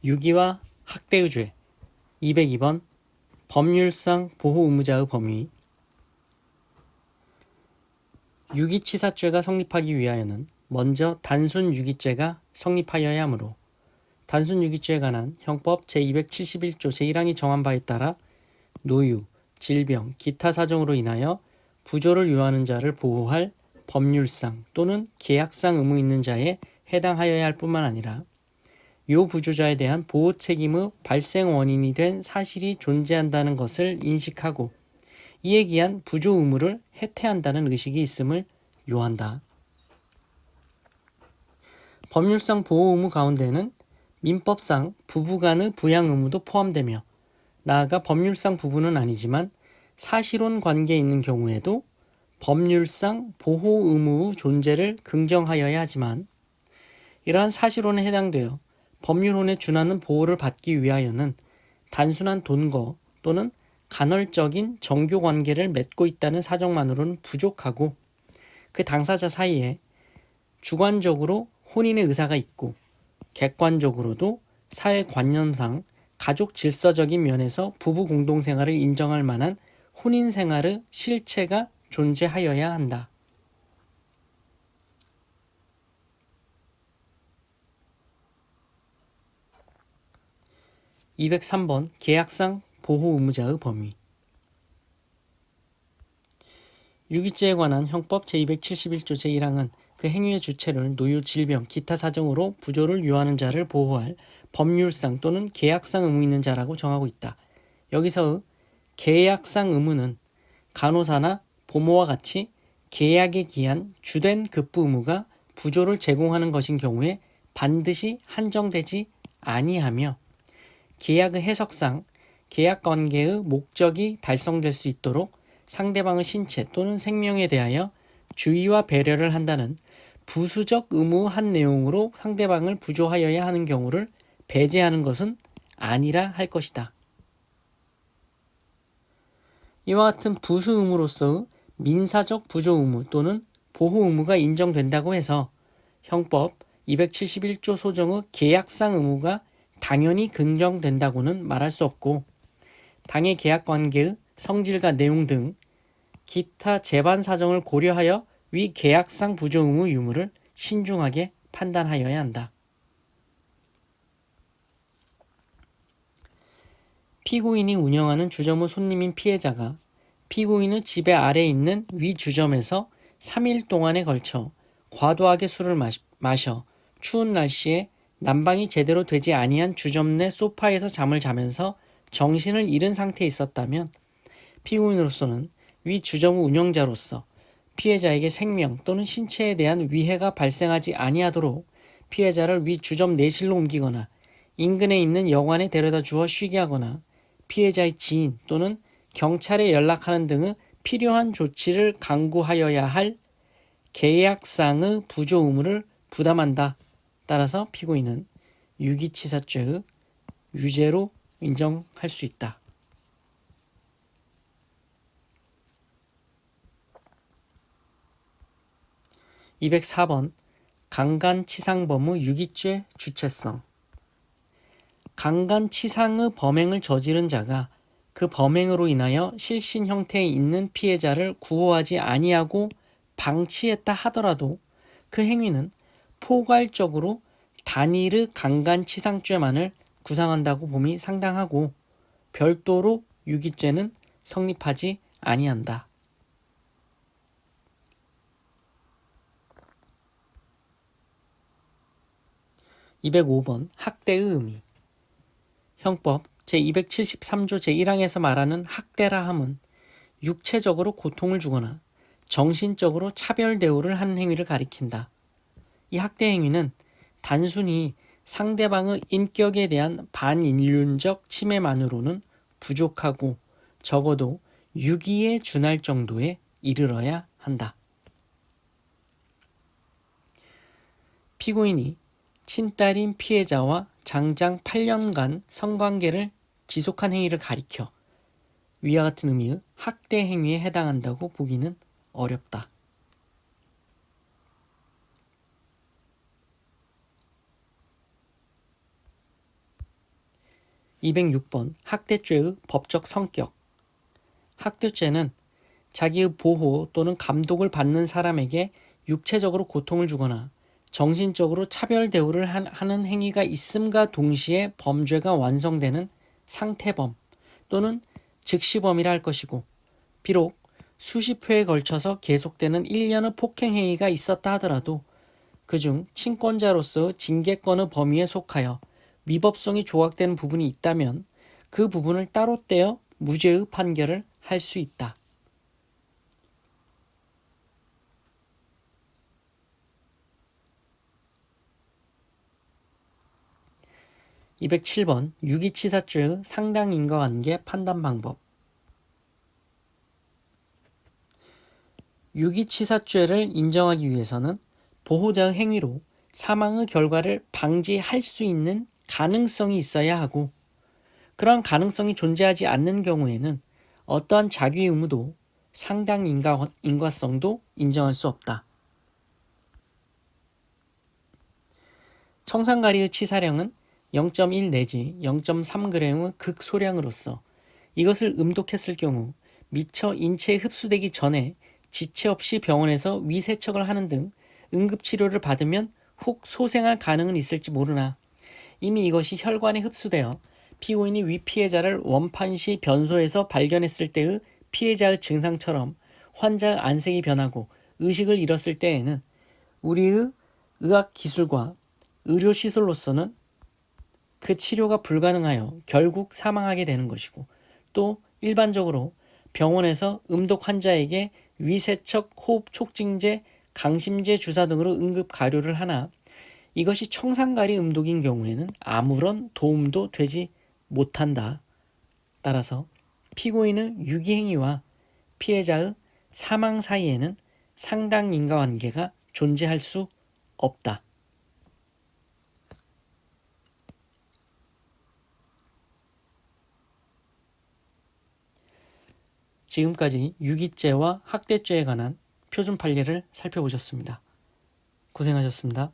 유기와 학대의 죄 202번 법률상 보호 의무자의 범위. 유기치사죄가 성립하기 위하여는 먼저 단순 유기죄가 성립하여야 하므로 단순 유기죄에 관한 형법 제271조 제1항이 정한 바에 따라 노유, 질병, 기타 사정으로 인하여 부조를 요하는 자를 보호할 법률상 또는 계약상 의무 있는 자에 해당하여야 할 뿐만 아니라 요 부조자에 대한 보호 책임의 발생 원인이 된 사실이 존재한다는 것을 인식하고 이에 기한 부조 의무를 해태한다는 의식이 있음을 요한다. 법률상 보호 의무 가운데는 민법상 부부 간의 부양 의무도 포함되며 나아가 법률상 부부는 아니지만 사실혼 관계에 있는 경우에도 법률상 보호 의무의 존재를 긍정하여야 하지만 이러한 사실혼에 해당되어 법률혼에 준하는 보호를 받기 위하여는 단순한 돈거 또는 간헐적인 정교 관계를 맺고 있다는 사정만으로는 부족하고 그 당사자 사이에 주관적으로 혼인의 의사가 있고 객관적으로도 사회관념상 가족 질서적인 면에서 부부 공동생활을 인정할 만한 혼인생활의 실체가 존재하여야 한다. (203번) 계약상 보호 의무자의 범위. 유기죄에 관한 형법 제271조 제1항은 그 행위의 주체를 노유, 질병, 기타 사정으로 부조를 요하는 자를 보호할 법률상 또는 계약상 의무 있는 자라고 정하고 있다. 여기서의 계약상 의무는 간호사나 보모와 같이 계약에 기한 주된 급부 의무가 부조를 제공하는 것인 경우에 반드시 한정되지 아니하며 계약의 해석상 계약관계의 목적이 달성될 수 있도록 상대방의 신체 또는 생명에 대하여 주의와 배려를 한다는 부수적 의무 한 내용으로 상대방을 부조하여야 하는 경우를 배제하는 것은 아니라 할 것이다. 이와 같은 부수 의무로서의 민사적 부조 의무 또는 보호 의무가 인정된다고 해서 형법 271조 소정의 계약상 의무가 당연히 긍정된다고는 말할 수 없고 당해 계약 관계의 성질과 내용 등 기타 재반 사정을 고려하여 위 계약상 부조 의무 유무를 신중하게 판단하여야 한다. 피고인이 운영하는 주점의 손님인 피해자가 피고인의 지배 아래에 있는 위 주점에서 3일 동안에 걸쳐 과도하게 술을 마셔 추운 날씨에 난방이 제대로 되지 아니한 주점 내 소파에서 잠을 자면서 정신을 잃은 상태에 있었다면 피고인으로서는 위 주점의 운영자로서 피해자에게 생명 또는 신체에 대한 위해가 발생하지 아니하도록 피해자를 위 주점 내실로 옮기거나 인근에 있는 여관에 데려다 주어 쉬게 하거나 피해자의 지인 또는 경찰에 연락하는 등의 필요한 조치를 강구하여야 할 계약상의 부조 의무를 부담한다. 따라서 피고인은 유기치사죄의 유죄로 인정할 수 있다. 204번 강간치상범의 유기죄 주체성. 강간치상의 범행을 저지른 자가 그 범행으로 인하여 실신 형태에 있는 피해자를 구호하지 아니하고 방치했다 하더라도 그 행위는 포괄적으로 단일의 강간치상죄만을 구상한다고 봄이 상당하고 별도로 유기죄는 성립하지 아니한다. 205번 학대의 의미. 형법 제273조 제1항에서 말하는 학대라 함은 육체적으로 고통을 주거나 정신적으로 차별 대우를 하는 행위를 가리킨다. 이 학대 행위는 단순히 상대방의 인격에 대한 반인륜적 침해만으로는 부족하고 적어도 유기에 준할 정도에 이르러야 한다. 피고인이 친딸인 피해자와 장장 8년간 성관계를 지속한 행위를 가리켜 위와 같은 의미의 학대 행위에 해당한다고 보기는 어렵다. 206번 학대죄의 법적 성격. 학대죄는 자기의 보호 또는 감독을 받는 사람에게 육체적으로 고통을 주거나 정신적으로 차별 대우를 하는 행위가 있음과 동시에 범죄가 완성되는 상태범 또는 즉시범이라 할 것이고, 비록 수십 회에 걸쳐서 계속되는 일련의 폭행 행위가 있었다 하더라도 그중 친권자로서 징계권의 범위에 속하여 위법성이 조각되는 부분이 있다면 그 부분을 따로 떼어 무죄의 판결을 할 수 있다. 207번 유기치사죄의 상당 인과관계 판단 방법. 유기치사죄를 인정하기 위해서는 보호자의 행위로 사망의 결과를 방지할 수 있는 가능성이 있어야 하고, 그러한 가능성이 존재하지 않는 경우에는 어떠한 자기 의무도 상당 인과성도 인정할 수 없다. 청산가리의 치사량은 0.1 내지 0.3g의 극소량으로서 이것을 음독했을 경우 미처 인체에 흡수되기 전에 지체 없이 병원에서 위세척을 하는 등 응급치료를 받으면 혹 소생할 가능은 있을지 모르나 이미 이것이 혈관에 흡수되어 피고인이 위피해자를 원판시 변소에서 발견했을 때의 피해자의 증상처럼 환자의 안색이 변하고 의식을 잃었을 때에는 우리의 의학기술과 의료시설로서는 그 치료가 불가능하여 결국 사망하게 되는 것이고, 또 일반적으로 병원에서 음독 환자에게 위세척, 호흡 촉진제, 강심제 주사 등으로 응급 가료를 하나 이것이 청산가리 음독인 경우에는 아무런 도움도 되지 못한다. 따라서 피고인의 유기행위와 피해자의 사망 사이에는 상당 인과관계가 존재할 수 없다. 지금까지 유기죄와 학대죄에 관한 표준 판례를 살펴보셨습니다. 고생하셨습니다.